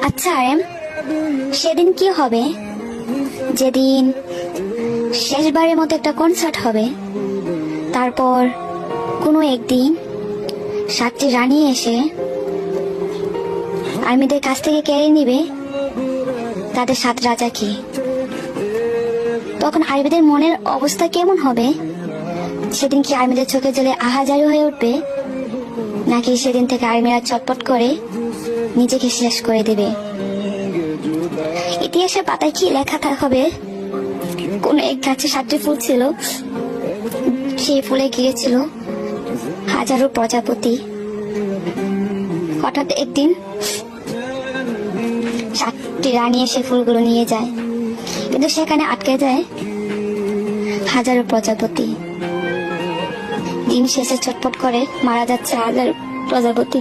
আচ্ছা আরেম, সেদিন কি হবে যেদিন শেষবারের মতো একটা কনসার্ট হবে? তারপর কোনো একদিন 7টি রানী এসে আর্মিদের কাছ থেকে কেড়ে নিবে তাদের 7 রাজাকে। তখন আর্মিদের মনের অবস্থা কেমন হবে? সেদিন কি আর্মিদের চোখে জলে আহাজারি হয়ে উঠবে, নাকি সেদিন থেকে আর্মিরা চটপট করে নিজেকে শেষ করে দেবে? ইতিহাসের পাতায় কি লেখা হবে? কোন এক গাছে 7টি ফুল ছিল, সেই ফুলে গিয়েছিল হাজারো প্রজাপতি। হঠাৎ একদিন 7টি রানী এসে ফুলগুলো নিয়ে যায়, কিন্তু সেখানে আটকে যায় হাজারো প্রজাপতি। দিন শেষে ছটফট করে মারা যাচ্ছে হাজার প্রজাপতি।